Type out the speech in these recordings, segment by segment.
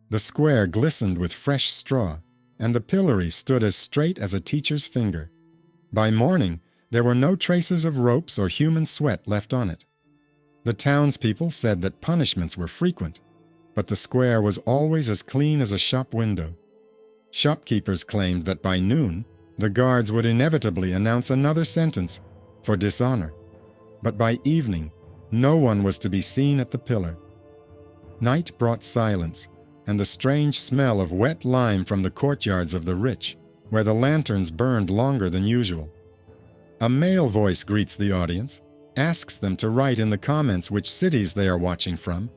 The square glistened with fresh straw, and the pillory stood as straight as a teacher's finger. By morning, there were no traces of ropes or human sweat left on it. The townspeople said that punishments were frequent, but the square was always as clean as a shop window. Shopkeepers claimed that by noon, the guards would inevitably announce another sentence for dishonor. But by evening, no one was to be seen at the pillar. Night brought silence, and the strange smell of wet lime from the courtyards of the rich, where the lanterns burned longer than usual. A male voice greets the audience, asks them to write in the comments which cities they are watching from,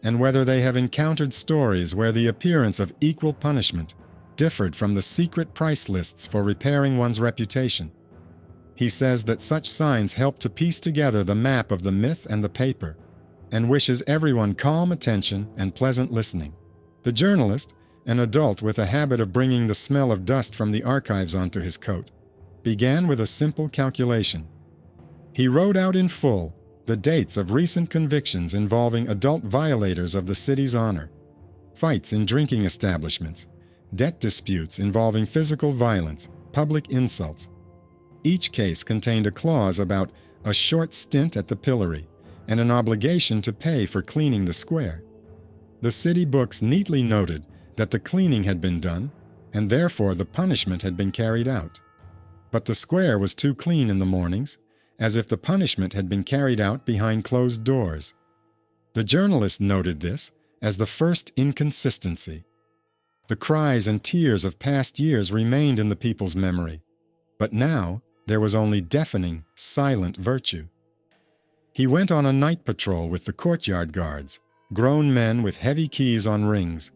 and whether they have encountered stories where the appearance of equal punishment differed from the secret price lists for repairing one's reputation. He says that such signs help to piece together the map of the myth and the paper, and wishes everyone calm attention and pleasant listening. The journalist, an adult with a habit of bringing the smell of dust from the archives onto his coat, began with a simple calculation. He wrote out in full the dates of recent convictions involving adult violators of the city's honor, fights in drinking establishments, debt disputes involving physical violence, public insults. Each case contained a clause about a short stint at the pillory and an obligation to pay for cleaning the square. The city books neatly noted that the cleaning had been done, and therefore the punishment had been carried out. But the square was too clean in the mornings, as if the punishment had been carried out behind closed doors. The journalist noted this as the first inconsistency. The cries and tears of past years remained in the people's memory, but now there was only deafening, silent virtue. He went on a night patrol with the courtyard guards, grown men with heavy keys on rings.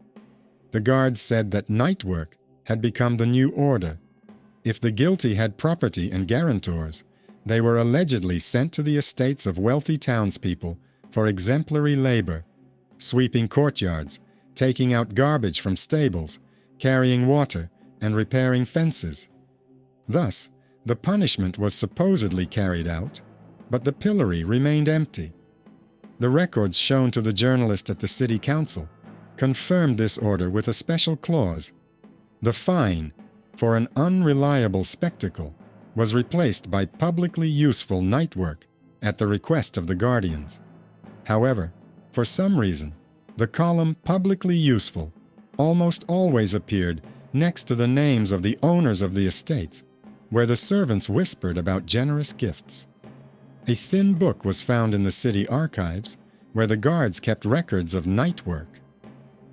The guards said that night work had become the new order. If the guilty had property and guarantors, they were allegedly sent to the estates of wealthy townspeople for exemplary labor, sweeping courtyards, taking out garbage from stables, carrying water, and repairing fences. Thus, the punishment was supposedly carried out, but the pillory remained empty. The records shown to the journalist at the city council confirmed this order with a special clause. The fine for an unreliable spectacle was replaced by publicly useful night work at the request of the guardians. However, for some reason, the column publicly useful almost always appeared next to the names of the owners of the estates, where the servants whispered about generous gifts. A thin book was found in the city archives, where the guards kept records of night work.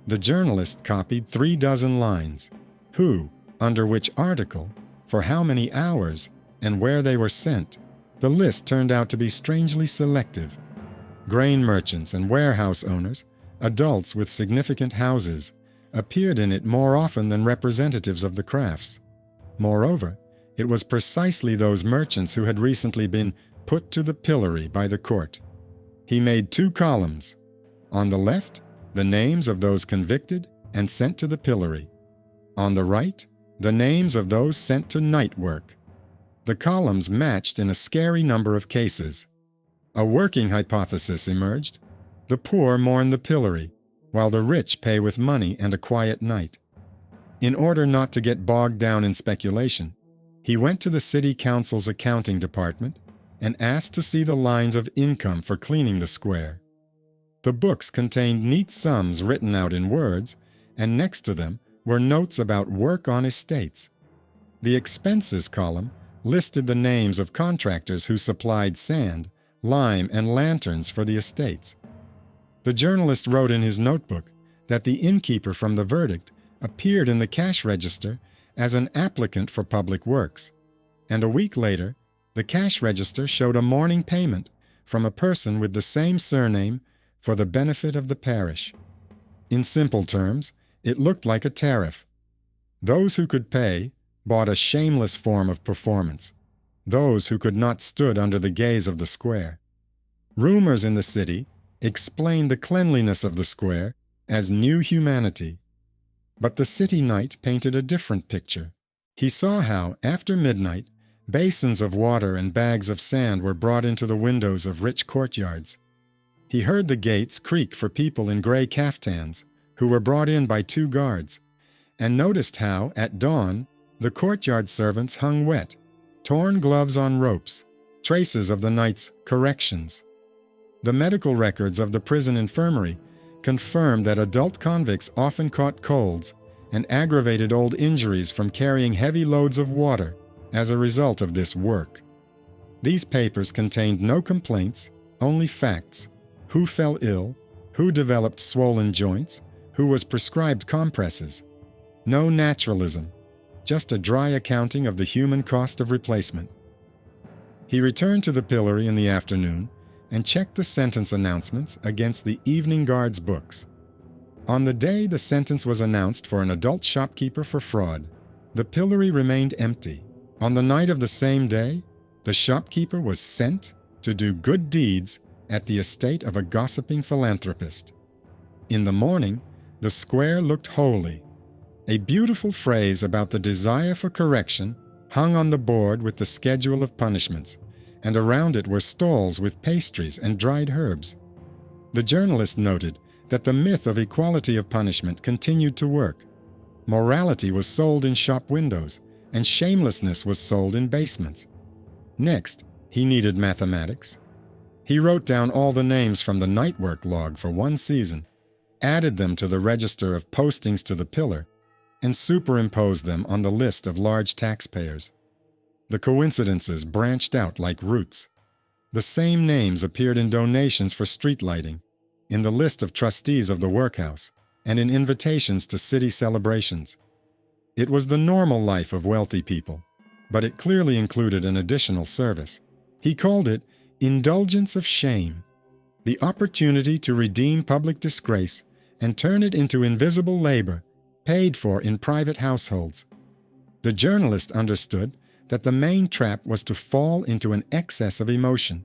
The journalist copied 36 lines: who, under which article, for how many hours, and where they were sent. The list turned out to be strangely selective. Grain merchants and warehouse owners, adults with significant houses, appeared in it more often than representatives of the crafts. Moreover, it was precisely those merchants who had recently been put to the pillory by the court. He made 2 columns. On the left, the names of those convicted and sent to the pillory. On the right, the names of those sent to night work. The columns matched in a scary number of cases. A working hypothesis emerged. The poor mourn the pillory, while the rich pay with money and a quiet night. In order not to get bogged down in speculation, he went to the city council's accounting department and asked to see the lines of income for cleaning the square. The books contained neat sums written out in words, and next to them were notes about work on estates. The expenses column listed the names of contractors who supplied sand, lime, and lanterns for the estates. The journalist wrote in his notebook that the innkeeper from the verdict appeared in the cash register as an applicant for public works, and a week later, the cash register showed a morning payment from a person with the same surname for the benefit of the parish. In simple terms, it looked like a tariff. Those who could pay bought a shameless form of performance. Those who could not stood under the gaze of the square. Rumors in the city explained the cleanliness of the square as new humanity. But the city knight painted a different picture. He saw how, after midnight, basins of water and bags of sand were brought into the windows of rich courtyards. He heard the gates creak for people in gray caftans, who were brought in by 2 guards, and noticed how, at dawn, the courtyard servants hung wet, torn gloves on ropes, traces of the night's corrections. The medical records of the prison infirmary confirmed that adult convicts often caught colds and aggravated old injuries from carrying heavy loads of water as a result of this work. These papers contained no complaints, only facts: who fell ill, who developed swollen joints, who was prescribed compresses. No naturalism, just a dry accounting of the human cost of replacement. He returned to the pillory in the afternoon and checked the sentence announcements against the evening guard's books. On the day the sentence was announced for an adult shopkeeper for fraud, the pillory remained empty. On the night of the same day, the shopkeeper was sent to do good deeds at the estate of a gossiping philanthropist. In the morning, the square looked holy. A beautiful phrase about the desire for correction hung on the board with the schedule of punishments, and around it were stalls with pastries and dried herbs. The journalist noted that the myth of equality of punishment continued to work. Morality was sold in shop windows, and shamelessness was sold in basements. Next, he needed mathematics. He wrote down all the names from the night work log for 1 season, added them to the register of postings to the pillar, and superimposed them on the list of large taxpayers. The coincidences branched out like roots. The same names appeared in donations for street lighting, in the list of trustees of the workhouse, and in invitations to city celebrations. It was the normal life of wealthy people, but it clearly included an additional service. He called it Indulgence of Shame, the opportunity to redeem public disgrace and turn it into invisible labor paid for in private households. The journalist understood that the main trap was to fall into an excess of emotion.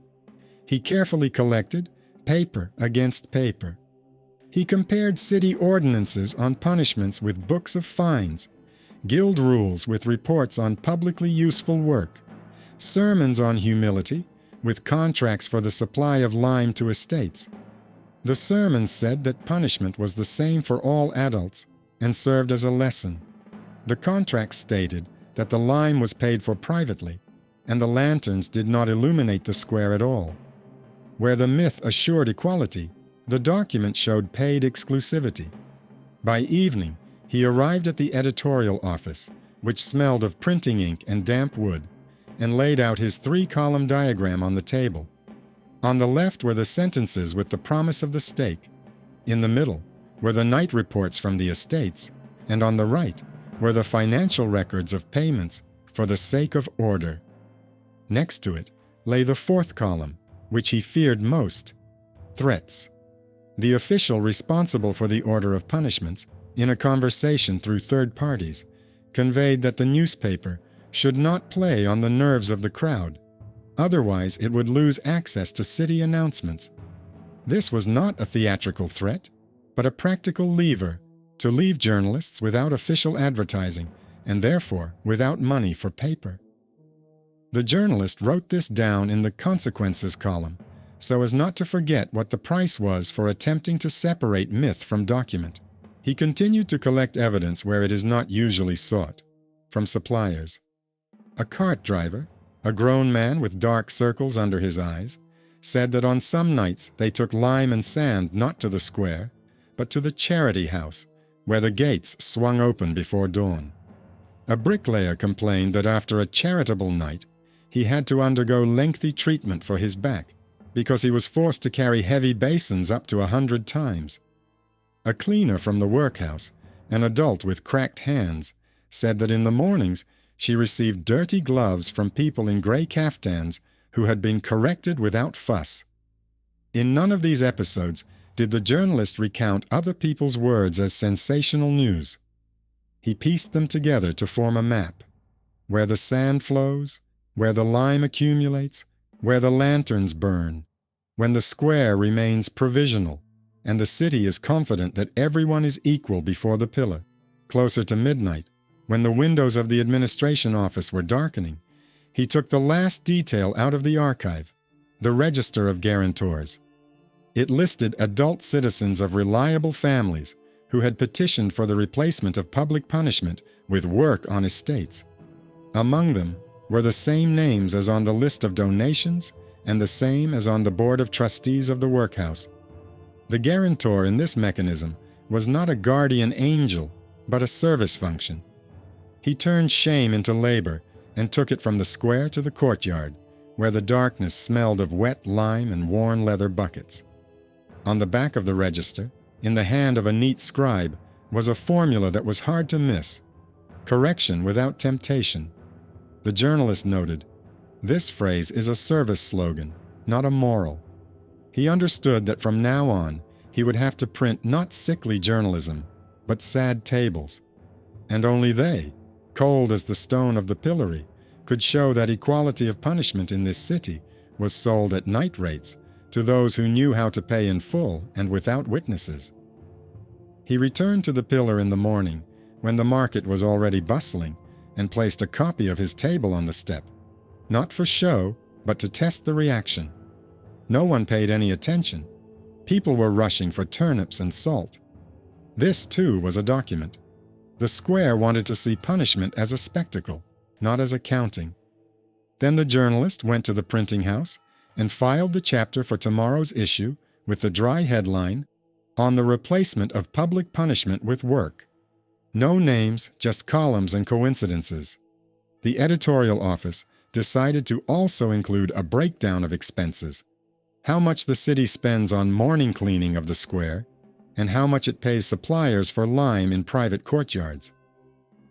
He carefully collected paper against paper. He compared city ordinances on punishments with books of fines, guild rules with reports on publicly useful work, sermons on humility with contracts for the supply of lime to estates. The sermons said that punishment was the same for all adults and served as a lesson. The contracts stated that the lime was paid for privately, and the lanterns did not illuminate the square at all. Where the myth assured equality, the document showed paid exclusivity. By evening, he arrived at the editorial office, which smelled of printing ink and damp wood, and laid out his 3-column diagram on the table. On the left were the sentences with the promise of the stake. In the middle were the night reports from the estates, and on the right were the financial records of payments for the sake of order. Next to it lay the 4th column, which he feared most: threats. The official responsible for the order of punishments, in a conversation through third parties, conveyed that the newspaper should not play on the nerves of the crowd. Otherwise, it would lose access to city announcements. This was not a theatrical threat, but a practical lever to leave journalists without official advertising and therefore without money for paper. The journalist wrote this down in the consequences column so as not to forget what the price was for attempting to separate myth from document. He continued to collect evidence where it is not usually sought, from suppliers. A cart driver, a grown man with dark circles under his eyes, said that on some nights they took lime and sand not to the square, but to the charity house, where the gates swung open before dawn. A bricklayer complained that after a charitable night, he had to undergo lengthy treatment for his back because he was forced to carry heavy basins up to 100 times. A cleaner from the workhouse, an adult with cracked hands, said that in the mornings she received dirty gloves from people in gray caftans who had been corrected without fuss. In none of these episodes did the journalist recount other people's words as sensational news. He pieced them together to form a map: where the sand flows, where the lime accumulates, where the lanterns burn, when the square remains provisional, and the city is confident that everyone is equal before the pillar. Closer to midnight, when the windows of the administration office were darkening, he took the last detail out of the archive: the register of guarantors. It listed adult citizens of reliable families who had petitioned for the replacement of public punishment with work on estates. Among them were the same names as on the list of donations and the same as on the board of trustees of the workhouse. The guarantor in this mechanism was not a guardian angel, but a service function. He turned shame into labor and took it from the square to the courtyard, where the darkness smelled of wet lime and worn leather buckets. On the back of the register, in the hand of a neat scribe, was a formula that was hard to miss: correction without temptation. The journalist noted, "This phrase is a service slogan, not a moral." He understood that from now on he would have to print not sickly journalism, but sad tables. And only they, cold as the stone of the pillory, could show that equality of punishment in this city was sold at night rates to those who knew how to pay in full and without witnesses. He returned to the pillar in the morning, when the market was already bustling, and placed a copy of his table on the step, not for show, but to test the reaction. No one paid any attention. People were rushing for turnips and salt. This, too, was a document. The square wanted to see punishment as a spectacle, not as accounting. Then the journalist went to the printing house and filed the chapter for tomorrow's issue with the dry headline, "On the Replacement of Public Punishment with Work." No names, just columns and coincidences. The editorial office decided to also include a breakdown of expenses: how much the city spends on morning cleaning of the square, and how much it pays suppliers for lime in private courtyards.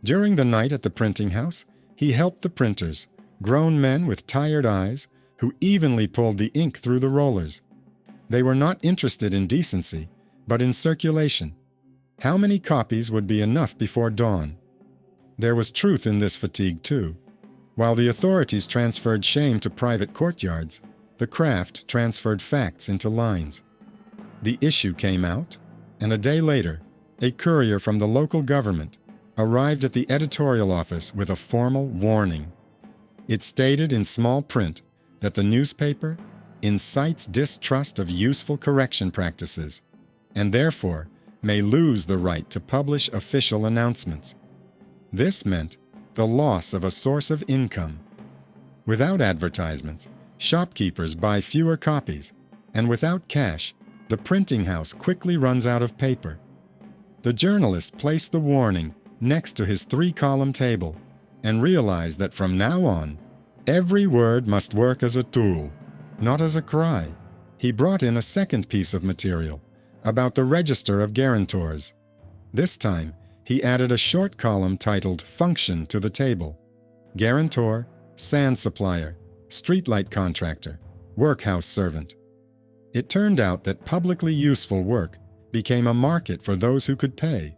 During the night at the printing house, he helped the printers, grown men with tired eyes, who evenly pulled the ink through the rollers. They were not interested in decency, but in circulation. How many copies would be enough before dawn? There was truth in this fatigue, too. While the authorities transferred shame to private courtyards, the craft transferred facts into lines. The issue came out, and a day later, a courier from the local government arrived at the editorial office with a formal warning. It stated in small print that the newspaper incites distrust of useful correction practices, and therefore may lose the right to publish official announcements. This meant the loss of a source of income. Without advertisements, shopkeepers buy fewer copies, and without cash, the printing house quickly runs out of paper. The journalist placed the warning next to his 3-column table and realized that from now on, every word must work as a tool, not as a cry. He brought in a second piece of material about the register of guarantors. This time, he added a short column titled "Function" to the table: guarantor, sand supplier, streetlight contractor, workhouse servant. It turned out that publicly useful work became a market for those who could pay.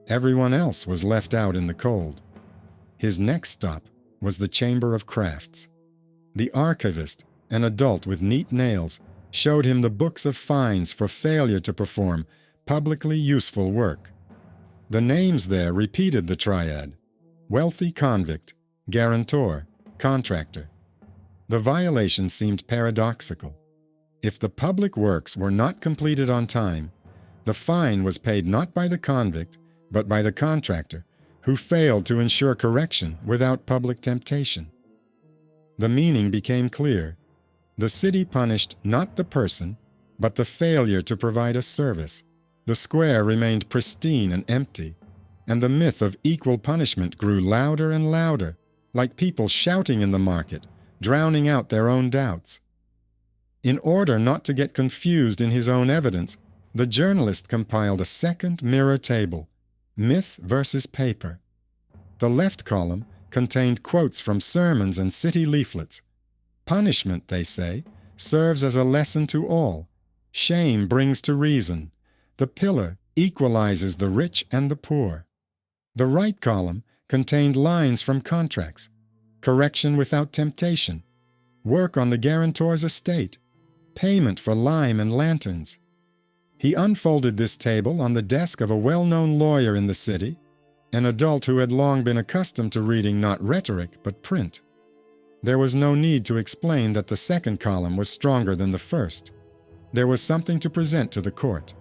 Everyone else was left out in the cold. His next stop was the Chamber of Crafts. The archivist, an adult with neat nails, showed him the books of fines for failure to perform publicly useful work. The names there repeated the triad: wealthy convict, guarantor, contractor. The violation seemed paradoxical. If the public works were not completed on time, the fine was paid not by the convict, but by the contractor, who failed to ensure correction without public temptation. The meaning became clear. The city punished not the person, but the failure to provide a service. The square remained pristine and empty, and the myth of equal punishment grew louder and louder, like people shouting in the market, drowning out their own doubts. In order not to get confused in his own evidence, the journalist compiled a second mirror table: myth versus paper. The left column contained quotes from sermons and city leaflets. Punishment, they say, serves as a lesson to all. Shame brings to reason. The pillar equalizes the rich and the poor. The right column contained lines from contracts: correction without temptation, work on the guarantor's estate, payment for lime and lanterns. He unfolded this table on the desk of a well-known lawyer in the city, an adult who had long been accustomed to reading not rhetoric but print. There was no need to explain that the second column was stronger than the first. There was something to present to the court.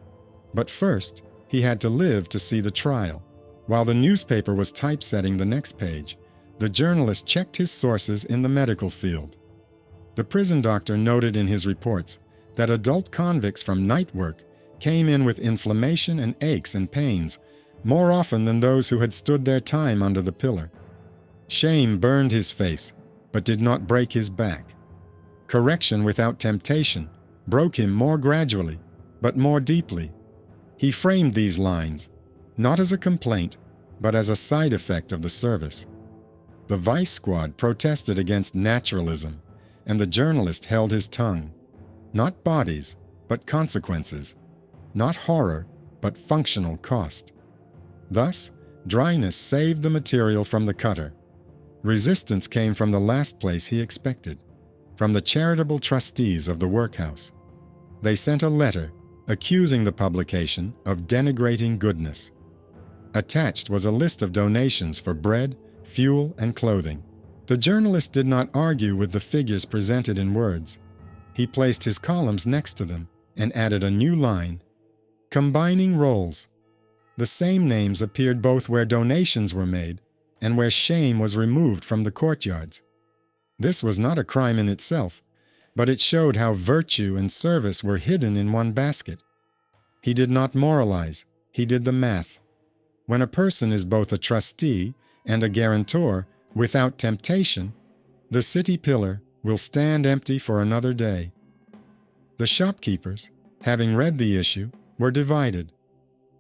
But first, He had to live to see the trial. While the newspaper was typesetting the next page, the journalist checked his sources in the medical field. The prison doctor noted in his reports that adult convicts from night work came in with inflammation and aches and pains more often than those who had stood their time under the pillar. Shame burned his face, but did not break his back. Correction without temptation broke him more gradually, but more deeply. He framed these lines, not as a complaint, but as a side effect of the service. The vice squad protested against naturalism, and the journalist held his tongue. Not bodies, but consequences. Not horror, but functional cost. Thus, dryness saved the material from the cutter. Resistance came from the last place he expected, from the charitable trustees of the workhouse. They sent a letter accusing the publication of denigrating goodness. Attached was a list of donations for bread, fuel, and clothing. The journalist did not argue with the figures presented in words. He placed his columns next to them and added a new line, combining roles. The same names appeared both where donations were made and where shame was removed from the courtyards. This was not a crime in itself, but it showed how virtue and service were hidden in one basket. He did not moralize, he did the math. When a person is both a trustee and a guarantor without temptation, the city pillar will stand empty for another day. The shopkeepers, having read the issue, were divided.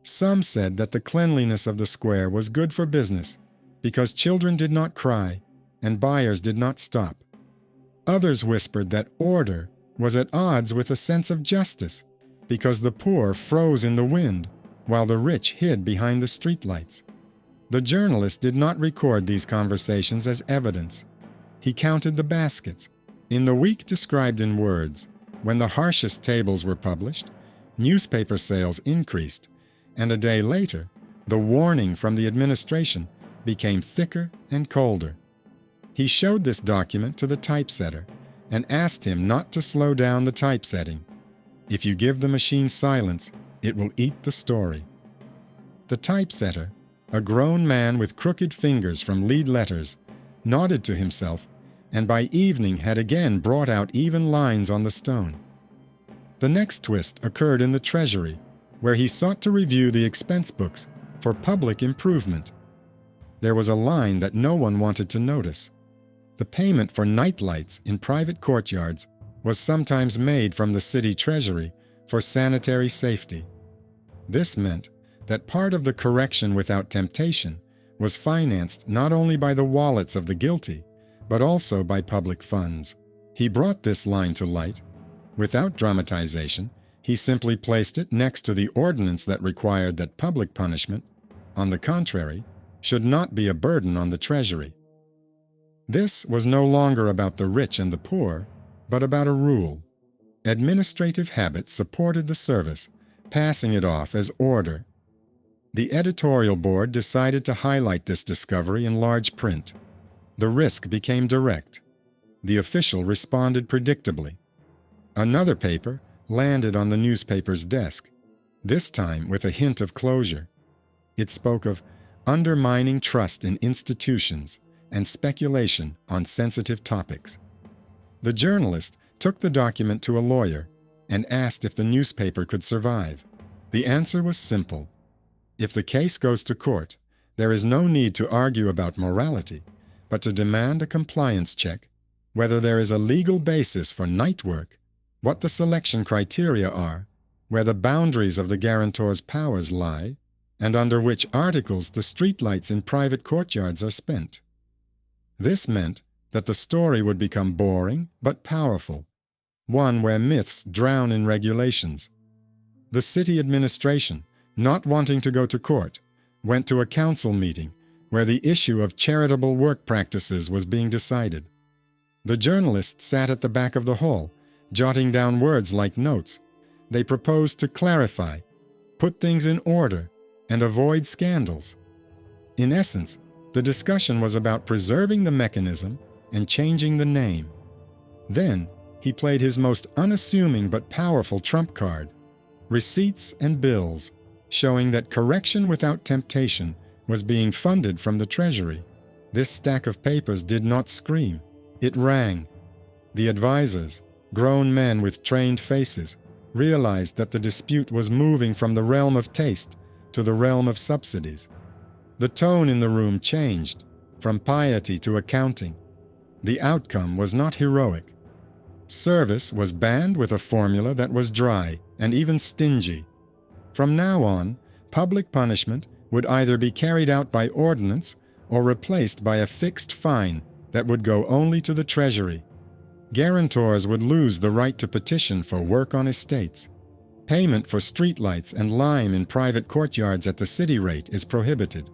Some said that the cleanliness of the square was good for business because children did not cry and buyers did not stop. Others whispered that order was at odds with a sense of justice because the poor froze in the wind while the rich hid behind the streetlights. The journalist did not record these conversations as evidence. He counted the baskets. In the week described in words, when the harshest tables were published, newspaper sales increased, and a day later, the warning from the administration became thicker and colder. He showed this document to the typesetter and asked him not to slow down the typesetting. If you give the machine silence, it will eat the story. The typesetter, a grown man with crooked fingers from lead letters, nodded to himself and by evening had again brought out even lines on the stone. The next twist occurred in the treasury, where he sought to review the expense books for public improvement. There was a line that no one wanted to notice. The payment for night lights in private courtyards was sometimes made from the city treasury for sanitary safety. This meant that part of the correction without temptation was financed not only by the wallets of the guilty, but also by public funds. He brought this line to light. Without dramatization, he simply placed it next to the ordinance that required that public punishment, on the contrary, should not be a burden on the treasury. This was no longer about the rich and the poor, but about a rule. Administrative habit supported the service, passing it off as order. The editorial board decided to highlight this discovery in large print. The risk became direct. The official responded predictably. Another paper landed on the newspaper's desk, this time with a hint of closure. It spoke of undermining trust in institutions and speculation on sensitive topics. The journalist took the document to a lawyer and asked if the newspaper could survive. The answer was simple. If the case goes to court, there is no need to argue about morality, but to demand a compliance check, whether there is a legal basis for night work, what the selection criteria are, where the boundaries of the guarantor's powers lie, and under which articles the streetlights in private courtyards are spent. This meant that the story would become boring but powerful, one where myths drown in regulations. The city administration, not wanting to go to court, went to a council meeting where the issue of charitable work practices was being decided. The journalists sat at the back of the hall, jotting down words like notes. They proposed to clarify, put things in order, and avoid scandals. In essence, the discussion was about preserving the mechanism and changing the name. Then, he played his most unassuming but powerful trump card: receipts and bills, showing that correction without temptation was being funded from the treasury. This stack of papers did not scream. It rang. The advisors, grown men with trained faces, realized that the dispute was moving from the realm of taste to the realm of subsidies. The tone in the room changed, from piety to accounting. The outcome was not heroic. Service was banned with a formula that was dry and even stingy. From now on, public punishment would either be carried out by ordinance or replaced by a fixed fine that would go only to the treasury. Guarantors would lose the right to petition for work on estates. Payment for streetlights and lime in private courtyards at the city rate is prohibited.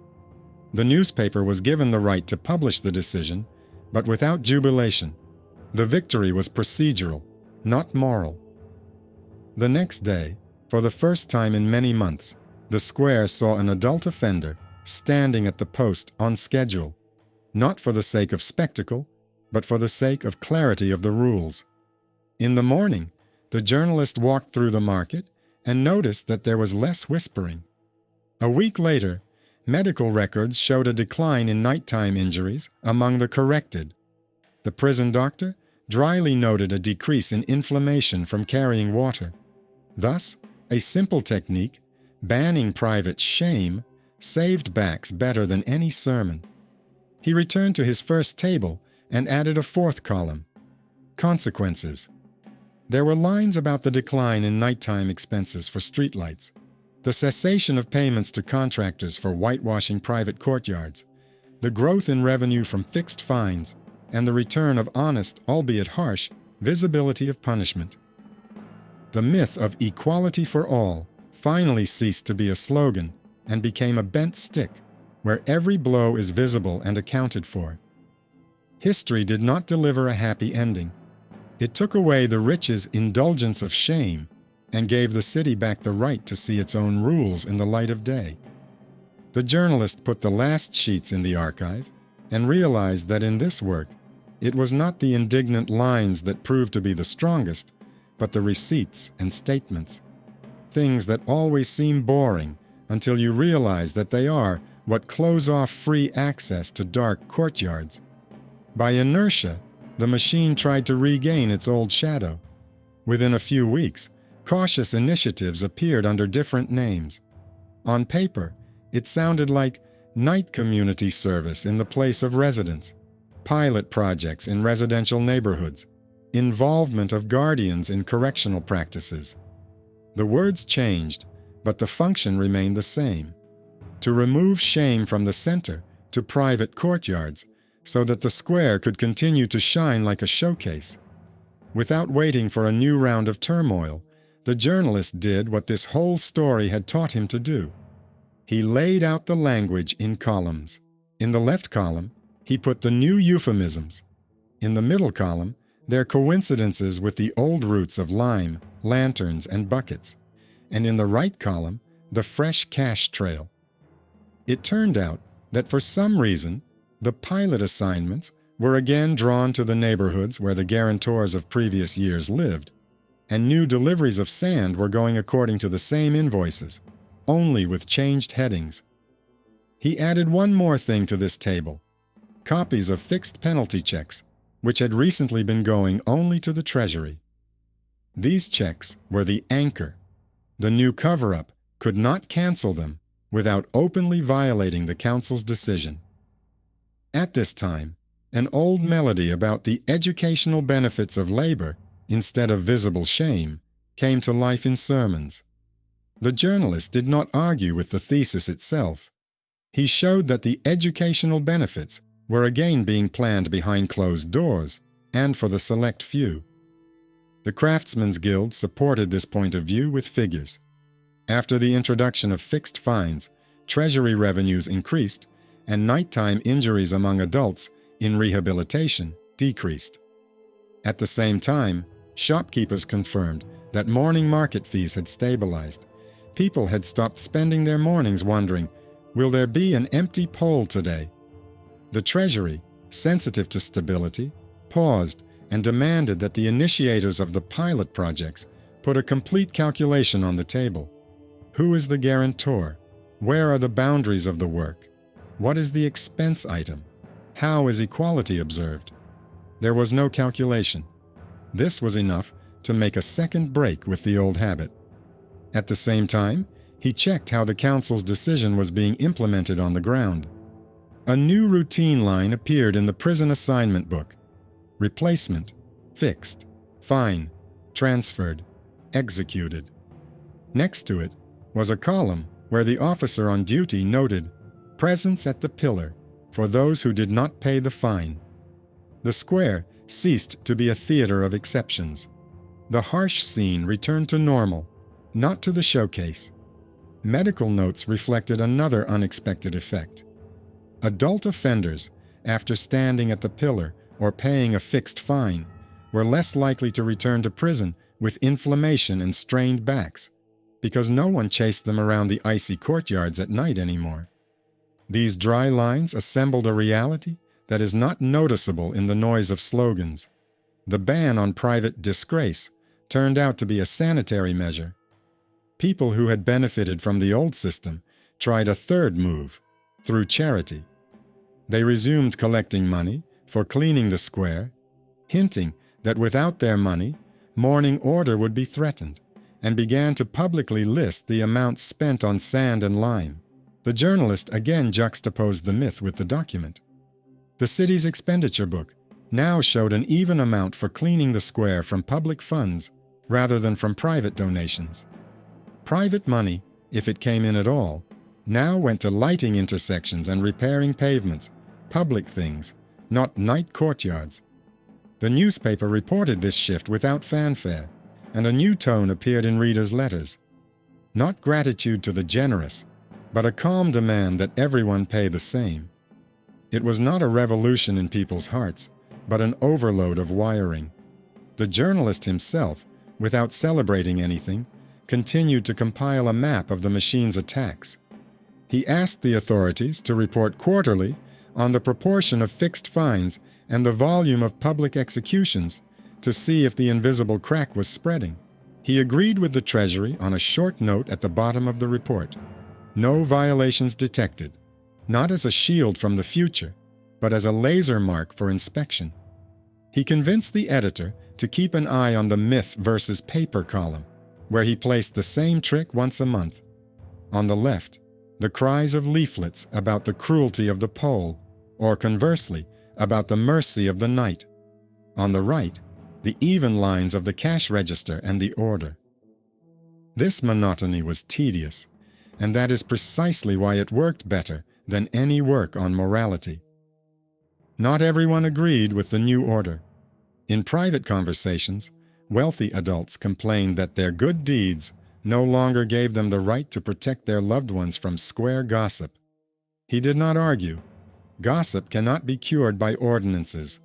The newspaper was given the right to publish the decision, but without jubilation. The victory was procedural, not moral. The next day, for the first time in many months, the square saw an adult offender standing at the post on schedule, not for the sake of spectacle, but for the sake of clarity of the rules. In the morning, the journalist walked through the market and noticed that there was less whispering. A week later, medical records showed a decline in nighttime injuries among the corrected. The prison doctor dryly noted a decrease in inflammation from carrying water. Thus, a simple technique, banning private shame, saved backs better than any sermon. He returned to his first table and added a fourth column: consequences. There were lines about the decline in nighttime expenses for streetlights, the cessation of payments to contractors for whitewashing private courtyards, the growth in revenue from fixed fines, and the return of honest, albeit harsh, visibility of punishment. The myth of equality for all finally ceased to be a slogan and became a bent stick, where every blow is visible and accounted for. History did not deliver a happy ending. It took away the rich's indulgence of shame and gave the city back the right to see its own rules in the light of day. The journalist put the last sheets in the archive and realized that in this work, it was not the indignant lines that proved to be the strongest, but the receipts and statements. Things that always seem boring until you realize that they are what close off free access to dark courtyards. By inertia, the machine tried to regain its old shadow. Within a few weeks, cautious initiatives appeared under different names. On paper, it sounded like night community service in the place of residence, pilot projects in residential neighborhoods, involvement of guardians in correctional practices. The words changed, but the function remained the same: to remove shame from the center to private courtyards so that the square could continue to shine like a showcase. Without waiting for a new round of turmoil, the journalist did what this whole story had taught him to do. He laid out the language in columns. In the left column, he put the new euphemisms. In the middle column, their coincidences with the old roots of lime, lanterns, and buckets. And in the right column, the fresh cash trail. It turned out that for some reason, the pilot assignments were again drawn to the neighborhoods where the guarantors of previous years lived, and new deliveries of sand were going according to the same invoices, only with changed headings. He added one more thing to this table: copies of fixed penalty checks, which had recently been going only to the Treasury. These checks were the anchor. The new cover-up could not cancel them without openly violating the council's decision. At this time, an old melody about the educational benefits of labor instead of visible shame came to life in sermons. The journalist did not argue with the thesis itself. He showed that the educational benefits were again being planned behind closed doors and for the select few. The Craftsmen's Guild supported this point of view with figures. After the introduction of fixed fines, Treasury revenues increased, and nighttime injuries among adults in rehabilitation decreased. At the same time, shopkeepers confirmed that morning market fees had stabilized. People had stopped spending their mornings wondering, will there be an empty pole today? The Treasury, sensitive to stability, paused and demanded that the initiators of the pilot projects put a complete calculation on the table. Who is the guarantor? Where are the boundaries of the work? What is the expense item? How is equality observed? There was no calculation. This was enough to make a second break with the old habit. At the same time, he checked how the council's decision was being implemented on the ground. A new routine line appeared in the prison assignment book. Replacement, fixed, fine, transferred, executed. Next to it was a column where the officer on duty noted, "Presence at the pillar for those who did not pay the fine." The square ceased to be a theater of exceptions. The harsh scene returned to normal, not to the showcase. Medical notes reflected another unexpected effect. Adult offenders, after standing at the pillar or paying a fixed fine, were less likely to return to prison with inflammation and strained backs, because no one chased them around the icy courtyards at night anymore. These dry lines assembled a reality that is not noticeable in the noise of slogans. The ban on private disgrace turned out to be a sanitary measure. People who had benefited from the old system tried a third move, through charity. They resumed collecting money for cleaning the square, hinting that without their money, morning order would be threatened, and began to publicly list the amounts spent on sand and lime. The journalist again juxtaposed the myth with the document. The city's expenditure book now showed an even amount for cleaning the square from public funds rather than from private donations. Private money, if it came in at all, now went to lighting intersections and repairing pavements, public things, not night courtyards. The newspaper reported this shift without fanfare, and a new tone appeared in readers' letters. Not gratitude to the generous, but a calm demand that everyone pay the same. It was not a revolution in people's hearts, but an overload of wiring. The journalist himself, without celebrating anything, continued to compile a map of the machine's attacks. He asked the authorities to report quarterly on the proportion of fixed fines and the volume of public executions to see if the invisible crack was spreading. He agreed with the Treasury on a short note at the bottom of the report. No violations detected, not as a shield from the future, but as a laser mark for inspection. He convinced the editor to keep an eye on the myth versus paper column, where he placed the same trick once a month. On the left, the cries of leaflets about the cruelty of the pole, or conversely, about the mercy of the night. On the right, the even lines of the cash register and the order. This monotony was tedious, and that is precisely why it worked better than any work on morality. Not everyone agreed with the new order. In private conversations, wealthy adults complained that their good deeds no longer gave them the right to protect their loved ones from square gossip. He did not argue. Gossip cannot be cured by ordinances,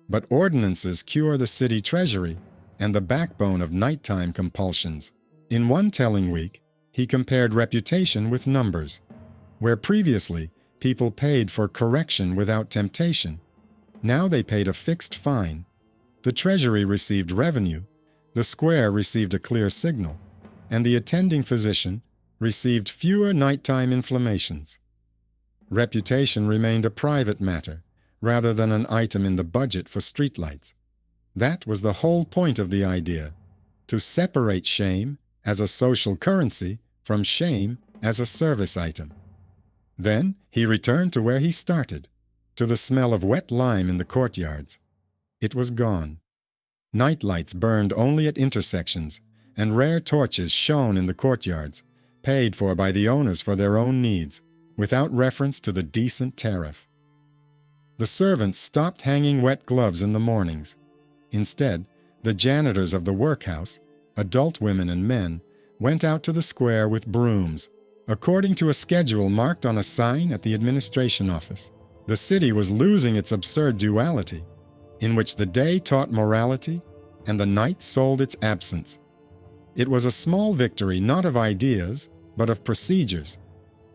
but ordinances cure the city treasury and the backbone of nighttime compulsions. In one telling week, he compared reputation with numbers. Where previously people paid for correction without temptation, now they paid a fixed fine. The treasury received revenue, the square received a clear signal, and the attending physician received fewer nighttime inflammations. Reputation remained a private matter, rather than an item in the budget for streetlights. That was the whole point of the idea, to separate shame as a social currency from shame as a service item. Then he returned to where he started, to the smell of wet lime in the courtyards. It was gone. Night lights burned only at intersections, and rare torches shone in the courtyards, paid for by the owners for their own needs, without reference to the decent tariff. The servants stopped hanging wet gloves in the mornings. Instead, the janitors of the workhouse, adult women and men, went out to the square with brooms, according to a schedule marked on a sign at the administration office. The city was losing its absurd duality, in which the day taught morality and the night sold its absence. It was a small victory not of ideas, but of procedures.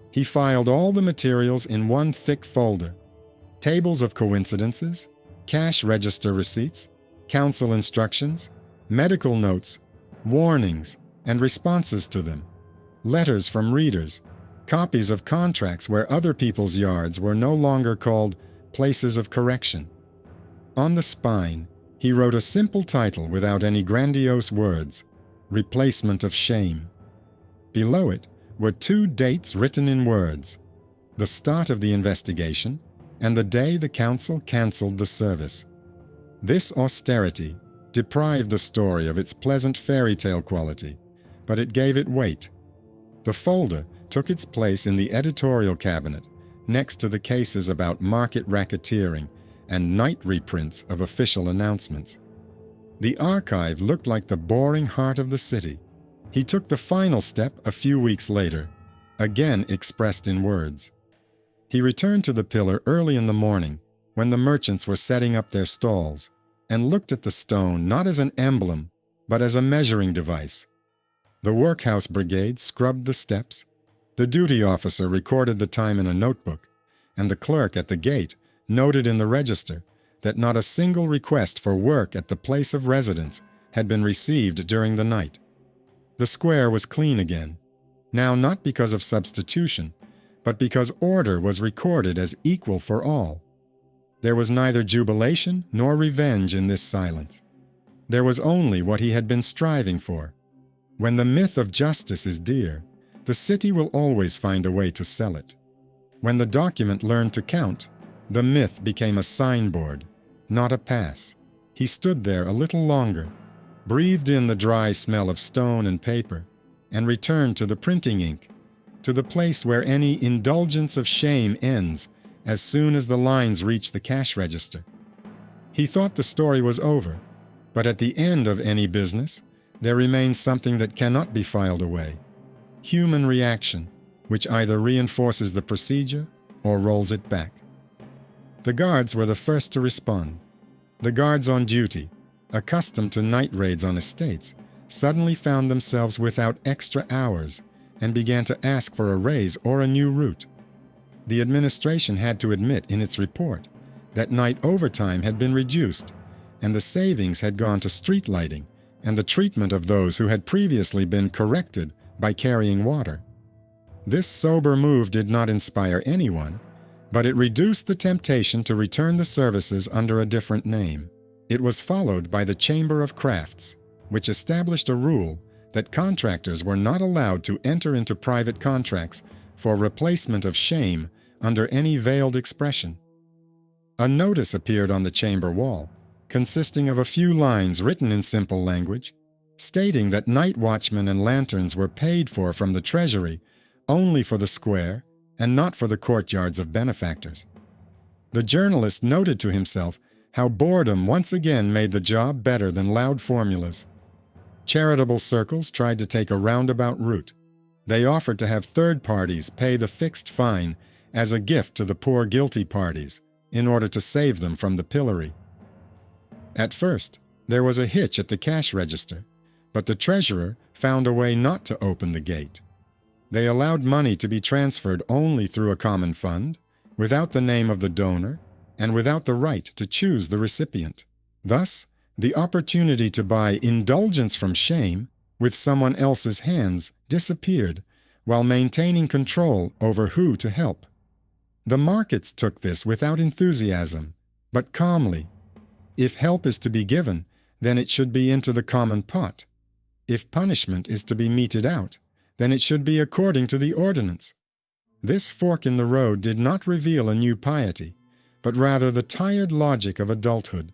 He filed all the materials in one thick folder: tables of coincidences, cash register receipts, council instructions, medical notes, warnings, and responses to them. letters from readers, copies of contracts where other people's yards were no longer called places of correction. On the spine, he wrote a simple title without any grandiose words, Replacement of Shame. Below it were 2 dates written in words, the start of the investigation and the day the council cancelled the service. This austerity deprived the story of its pleasant fairy tale quality, but it gave it weight. The folder took its place in the editorial cabinet next to the cases about market racketeering and night reprints of official announcements. The archive looked like the boring heart of the city. He took the final step a few weeks later, again expressed in words. He returned to the pillar early in the morning, when the merchants were setting up their stalls, and looked at the stone not as an emblem, but as a measuring device. The workhouse brigade scrubbed the steps, the duty officer recorded the time in a notebook, and the clerk at the gate noted in the register that not a single request for work at the place of residence had been received during the night. The square was clean again, now not because of substitution, but because order was recorded as equal for all. There was neither jubilation nor revenge in this silence. There was only what he had been striving for. When the myth of justice is dear, the city will always find a way to sell it. When the document learned to count, the myth became a signboard, not a pass. He stood there a little longer, breathed in the dry smell of stone and paper, and returned to the printing ink, to the place where any indulgence of shame ends as soon as the lines reach the cash register. He thought the story was over, but at the end of any business, there remains something that cannot be filed away: human reaction, which either reinforces the procedure or rolls it back. The guards were the first to respond. The guards on duty, accustomed to night raids on estates, suddenly found themselves without extra hours and began to ask for a raise or a new route. The administration had to admit in its report that night overtime had been reduced, and the savings had gone to street lighting and the treatment of those who had previously been corrected by carrying water. This sober move did not inspire anyone, but it reduced the temptation to return the services under a different name. It was followed by the Chamber of Crafts, which established a rule that contractors were not allowed to enter into private contracts for replacement of shame under any veiled expression. A notice appeared on the chamber wall, consisting of a few lines written in simple language, stating that night watchmen and lanterns were paid for from the treasury only for the square and not for the courtyards of benefactors. The journalist noted to himself how boredom once again made the job better than loud formulas. Charitable circles tried to take a roundabout route. They offered to have third parties pay the fixed fine as a gift to the poor guilty parties in order to save them from the pillory. At first, there was a hitch at the cash register, but the treasurer found a way not to open the gate. They allowed money to be transferred only through a common fund, without the name of the donor, and without the right to choose the recipient. Thus, the opportunity to buy indulgence from shame with someone else's hands disappeared, while maintaining control over who to help. The markets took this without enthusiasm, but calmly. If help is to be given, then it should be into the common pot. If punishment is to be meted out, then it should be according to the ordinance. This fork in the road did not reveal a new piety, but rather the tired logic of adulthood.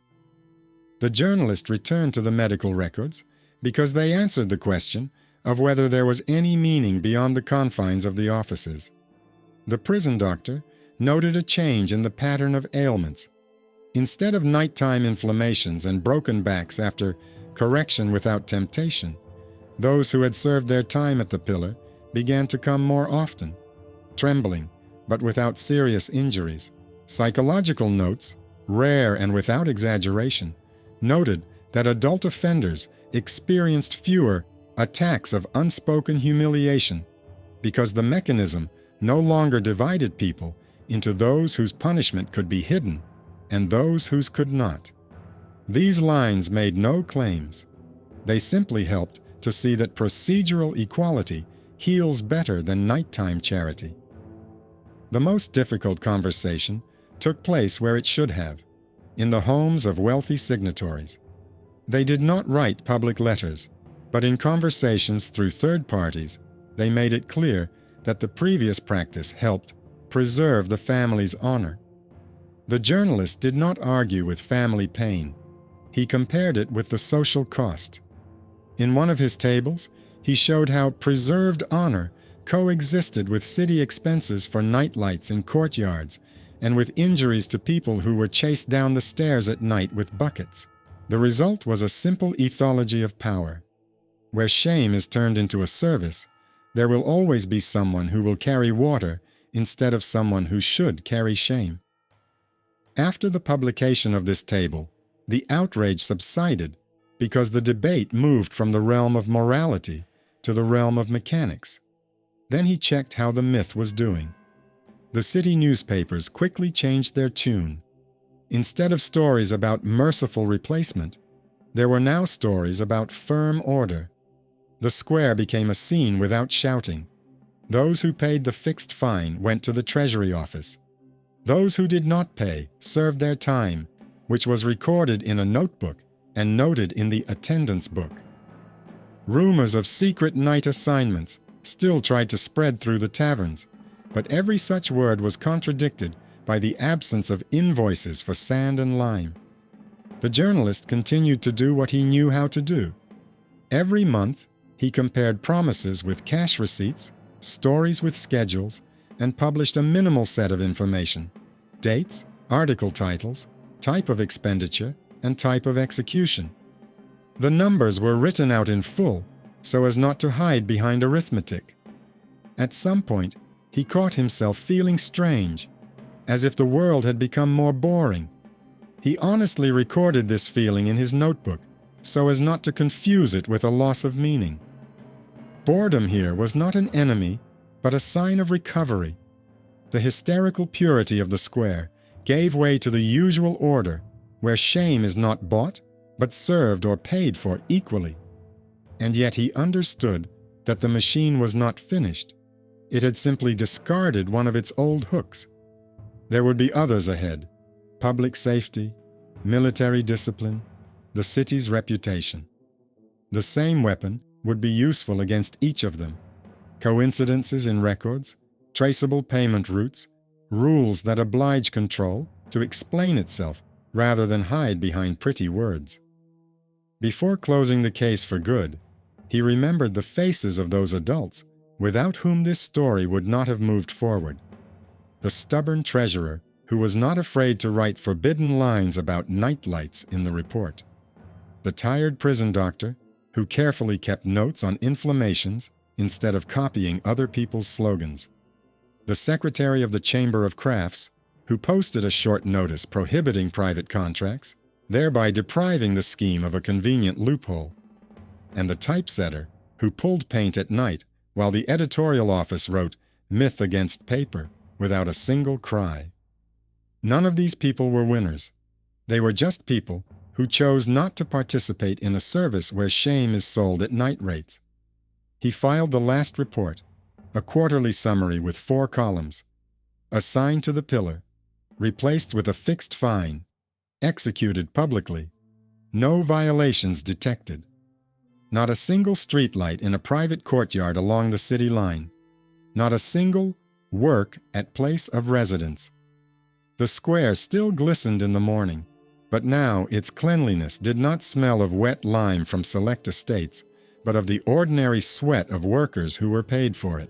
The journalist returned to the medical records because they answered the question of whether there was any meaning beyond the confines of the offices. The prison doctor noted a change in the pattern of ailments. Instead of nighttime inflammations and broken backs after correction without temptation, those who had served their time at the pillar began to come more often, trembling, but without serious injuries. Psychological notes, rare and without exaggeration, noted that adult offenders experienced fewer attacks of unspoken humiliation because the mechanism no longer divided people into those whose punishment could be hidden and those whose could not. These lines made no claims. They simply helped to see that procedural equality heals better than nighttime charity. The most difficult conversation took place where it should have, in the homes of wealthy signatories. They did not write public letters, but in conversations through third parties, they made it clear that the previous practice helped preserve the family's honor. The journalist did not argue with family pain. He compared it with the social cost. In one of his tables, he showed how preserved honor coexisted with city expenses for nightlights in courtyards and with injuries to people who were chased down the stairs at night with buckets. The result was a simple ethology of power. Where shame is turned into a service, there will always be someone who will carry water instead of someone who should carry shame. After the publication of this table, the outrage subsided because the debate moved from the realm of morality to the realm of mechanics. Then he checked how the myth was doing. The city newspapers quickly changed their tune. Instead of stories about merciful replacement, there were now stories about firm order. The square became a scene without shouting. Those who paid the fixed fine went to the Treasury office. Those who did not pay served their time, which was recorded in a notebook and noted in the attendance book. Rumors of secret night assignments still tried to spread through the taverns, but every such word was contradicted by the absence of invoices for sand and lime. The journalist continued to do what he knew how to do. Every month, he compared promises with cash receipts, stories with schedules, and published a minimal set of information: dates, article titles, type of expenditure, and type of execution. The numbers were written out in full so as not to hide behind arithmetic. At some point, he caught himself feeling strange, as if the world had become more boring. He honestly recorded this feeling in his notebook so as not to confuse it with a loss of meaning. Boredom here was not an enemy, but a sign of recovery. The hysterical purity of the square gave way to the usual order, where shame is not bought, but served or paid for equally. And yet he understood that the machine was not finished. It had simply discarded one of its old hooks. There would be others ahead: public safety, military discipline, the city's reputation. The same weapon would be useful against each of them: coincidences in records, traceable payment routes, rules that oblige control to explain itself rather than hide behind pretty words. Before closing the case for good, he remembered the faces of those adults without whom this story would not have moved forward. The stubborn treasurer who was not afraid to write forbidden lines about nightlights in the report. The tired prison doctor who carefully kept notes on inflammations instead of copying other people's slogans. The secretary of the Chamber of Crafts who posted a short notice prohibiting private contracts, thereby depriving the scheme of a convenient loophole. And the typesetter who pulled paint at night while the editorial office wrote "myth against paper" without a single cry. None of these people were winners. They were just people who chose not to participate in a service where shame is sold at night rates. He filed the last report, a quarterly summary with 4 columns: assigned to the pillar, replaced with a fixed fine, executed publicly, no violations detected. Not a single streetlight in a private courtyard along the city line. Not a single work at place of residence. The square still glistened in the morning, but now its cleanliness did not smell of wet lime from select estates, but of the ordinary sweat of workers who were paid for it.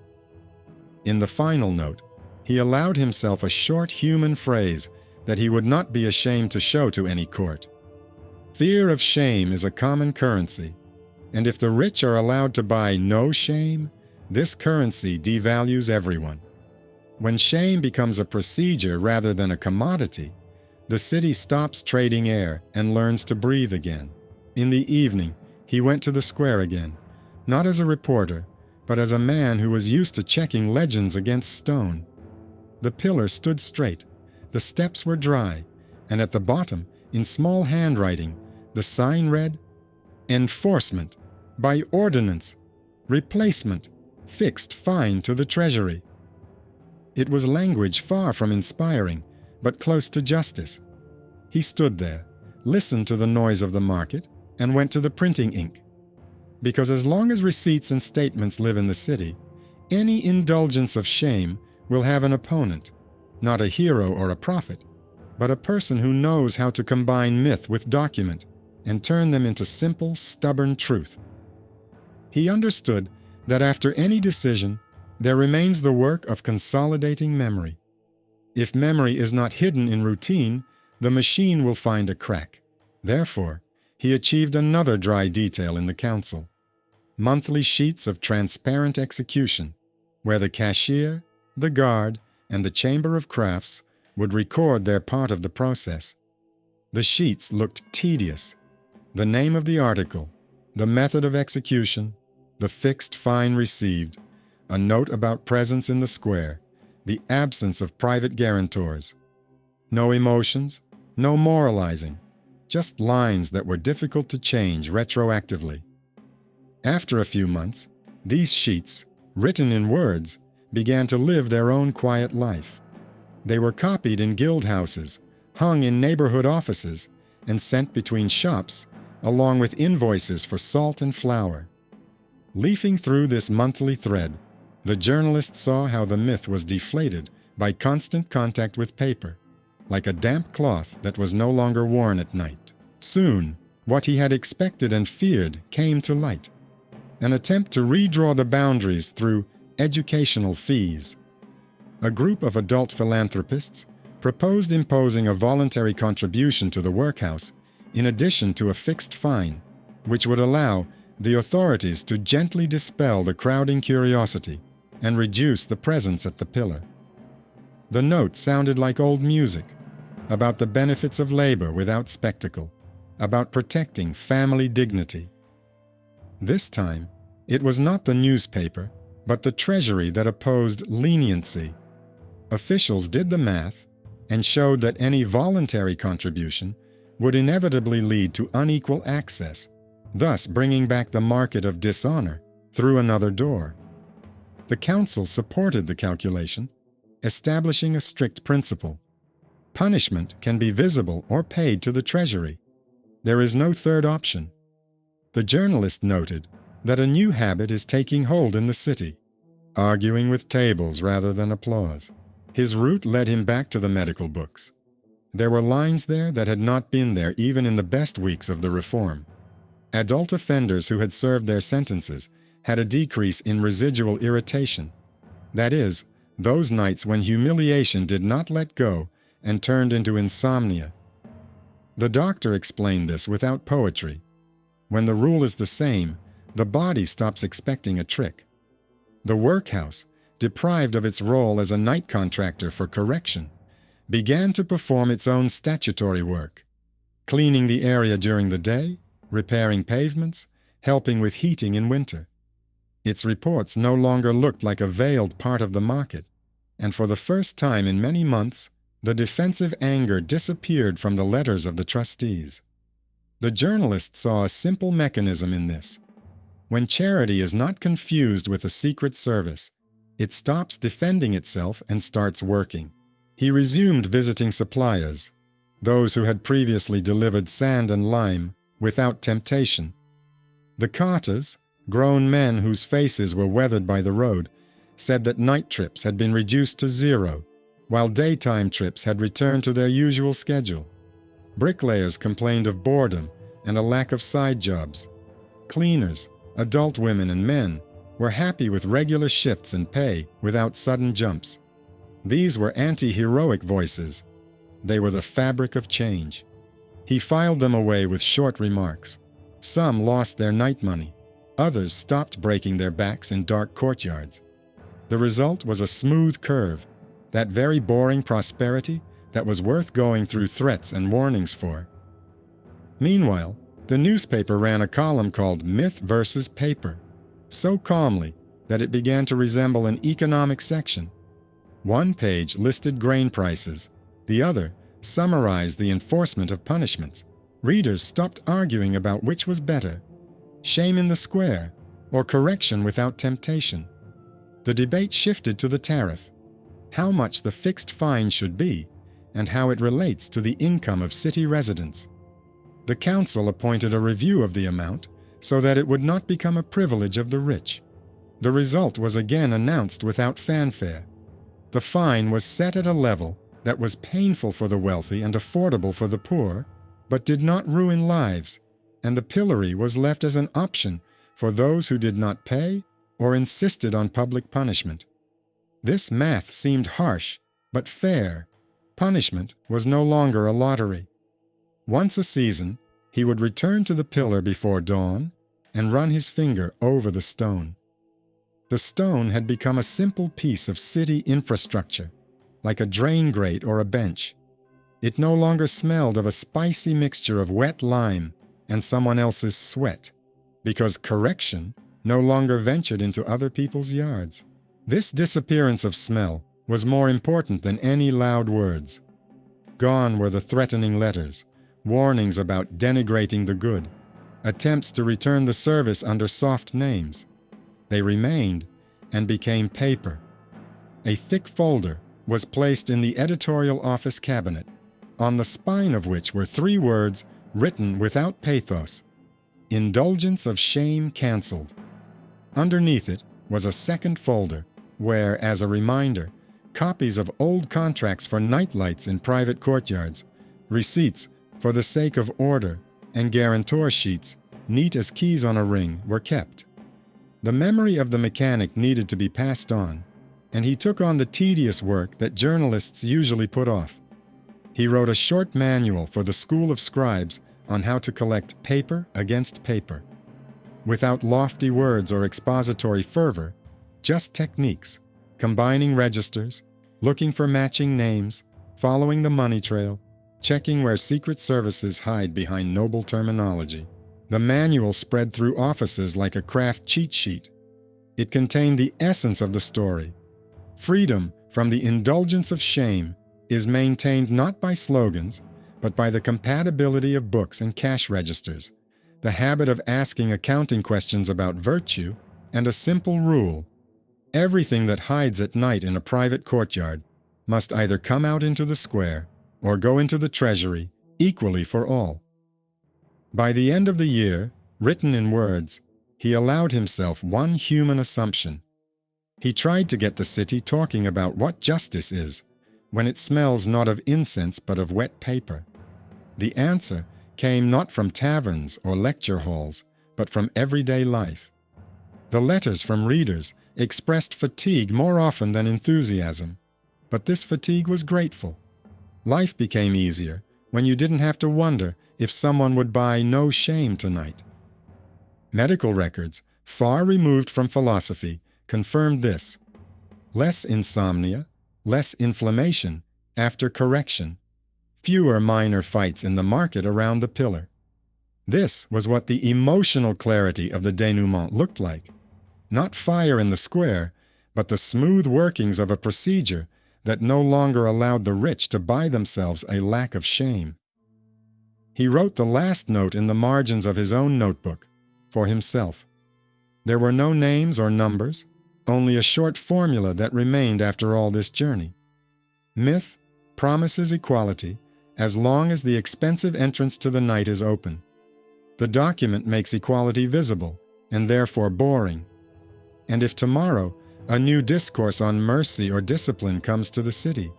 In the final note, he allowed himself a short human phrase that he would not be ashamed to show to any court. Fear of shame is a common currency, and if the rich are allowed to buy no shame, this currency devalues everyone. When shame becomes a procedure rather than a commodity, the city stops trading air and learns to breathe again. In the evening, he went to the square again, not as a reporter, but as a man who was used to checking legends against stone. The pillar stood straight, the steps were dry, and at the bottom, in small handwriting, the sign read, "Enforcement, by ordinance, replacement, fixed fine to the treasury. It was language far from inspiring, but close to justice. He stood there, listened to the noise of the market, and went to the printing ink. Because as long as receipts and statements live in the city, any indulgence of shame will have an opponent, not a hero or a prophet, but a person who knows how to combine myth with document and turn them into simple, stubborn truth. He understood that after any decision, there remains the work of consolidating memory. If memory is not hidden in routine, the machine will find a crack. Therefore, he achieved another dry detail in the council: monthly sheets of transparent execution, where the cashier, the guard, and the Chamber of Crafts would record their part of the process. The sheets looked tedious. The name of the article, the method of execution, the fixed fine received, a note about presence in the square, the absence of private guarantors. No emotions, no moralizing, just lines that were difficult to change retroactively. After a few months, these sheets, written in words, began to live their own quiet life. They were copied in guild houses, hung in neighborhood offices, and sent between shops, along with invoices for salt and flour. Leafing through this monthly thread, the journalist saw how the myth was deflated by constant contact with paper, like a damp cloth that was no longer worn at night. Soon, what he had expected and feared came to light: an attempt to redraw the boundaries through educational fees. A group of adult philanthropists proposed imposing a voluntary contribution to the workhouse in addition to a fixed fine, which would allow the authorities to gently dispel the crowding curiosity and reduce the presence at the pillar. The note sounded like old music, about the benefits of labor without spectacle, about protecting family dignity. This time, it was not the newspaper, but the treasury that opposed leniency. Officials did the math and showed that any voluntary contribution would inevitably lead to unequal access, thus bringing back the market of dishonor through another door. The council supported the calculation, establishing a strict principle: punishment can be visible or paid to the treasury. There is no third option. The journalist noted that a new habit is taking hold in the city: arguing with tables rather than applause. His route led him back to the medical books. There were lines there that had not been there even in the best weeks of the reform. Adult offenders who had served their sentences had a decrease in residual irritation. That is, those nights when humiliation did not let go and turned into insomnia. The doctor explained this without poetry. When the rule is the same, the body stops expecting a trick. The workhouse, deprived of its role as a night contractor for correction, began to perform its own statutory work, cleaning the area during the day, repairing pavements, helping with heating in winter. Its reports no longer looked like a veiled part of the market, and for the first time in many months, the defensive anger disappeared from the letters of the trustees. The journalist saw a simple mechanism in this. When charity is not confused with a secret service, it stops defending itself and starts working. He resumed visiting suppliers, those who had previously delivered sand and lime without temptation. The carters, grown men whose faces were weathered by the road, said that night trips had been reduced to 0, while daytime trips had returned to their usual schedule. Bricklayers complained of boredom and a lack of side jobs. Cleaners, adult women and men, were happy with regular shifts and pay without sudden jumps. These were anti-heroic voices. They were the fabric of change. He filed them away with short remarks. Some lost their night money. Others stopped breaking their backs in dark courtyards. The result was a smooth curve, that very boring prosperity that was worth going through threats and warnings for. Meanwhile, the newspaper ran a column called Myth versus Paper, so calmly that it began to resemble an economic section. One page listed grain prices, the other summarized the enforcement of punishments. Readers stopped arguing about which was better: shame in the square or correction without temptation. the debate shifted to the tariff, how much the fixed fine should be, and how it relates to the income of city residents. The council appointed a review of the amount so that it would not become a privilege of the rich. The result was again announced without fanfare. The fine was set at a level that was painful for the wealthy and affordable for the poor, but did not ruin lives, and the pillory was left as an option for those who did not pay or insisted on public punishment. This math seemed harsh, but fair. Punishment was no longer a lottery. Once a season, he would return to the pillar before dawn and run his finger over the stone. The stone had become a simple piece of city infrastructure, like a drain grate or a bench. It no longer smelled of a spicy mixture of wet lime and someone else's sweat, because correction no longer ventured into other people's yards. This disappearance of smell was more important than any loud words. Gone were the threatening letters, warnings about denigrating the good, attempts to return the service under soft names. They remained and became paper. A thick folder was placed in the editorial office cabinet, on the spine of which were 3 words written without pathos: Indulgence of shame cancelled. Underneath it was a second folder where, as a reminder, copies of old contracts for nightlights in private courtyards, receipts for the sake of order, and guarantor sheets, neat as keys on a ring, were kept. The memory of the mechanic needed to be passed on, and he took on the tedious work that journalists usually put off. He wrote a short manual for the School of Scribes on how to collect paper against paper. Without lofty words or expository fervor, just techniques, combining registers, looking for matching names, following the money trail, checking where secret services hide behind noble terminology. The manual spread through offices like a craft cheat sheet. It contained the essence of the story. Freedom from the indulgence of shame is maintained not by slogans, but by the compatibility of books and cash registers, the habit of asking accounting questions about virtue, and a simple rule: everything that hides at night in a private courtyard must either come out into the square or go into the treasury, equally for all. By the end of the year, written in words, he allowed himself one human assumption. He tried to get the city talking about what justice is, when it smells not of incense but of wet paper. The answer came not from taverns or lecture halls, but from everyday life. The letters from readers expressed fatigue more often than enthusiasm, but this fatigue was grateful. Life became easier when you didn't have to wonder if someone would buy No Shame tonight. Medical records, far removed from philosophy, confirmed this: less insomnia, less inflammation after correction, fewer minor fights in the market around the pillar. This was what the emotional clarity of the denouement looked like. Not fire in the square, but the smooth workings of a procedure that no longer allowed the rich to buy themselves a lack of shame. He wrote the last note in the margins of his own notebook, for himself. There were no names or numbers, only a short formula that remained after all this journey. Myth promises equality as long as the expensive entrance to the night is open. The document makes equality visible, and therefore boring. And if tomorrow a new discourse on mercy or discipline comes to the city,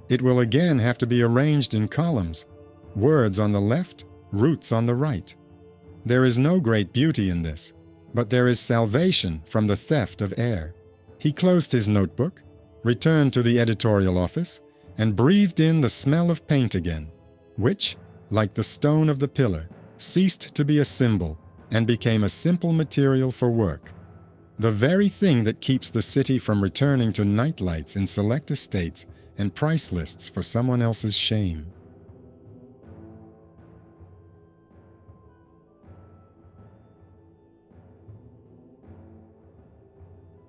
it will again have to be arranged in columns, words on the left, roots on the right. There is no great beauty in this, but there is salvation from the theft of air. He closed his notebook, returned to the editorial office, and breathed in the smell of paint again, which, like the stone of the pillar, ceased to be a symbol and became a simple material for work. The very thing that keeps the city from returning to nightlights in select estates and price lists for someone else's shame.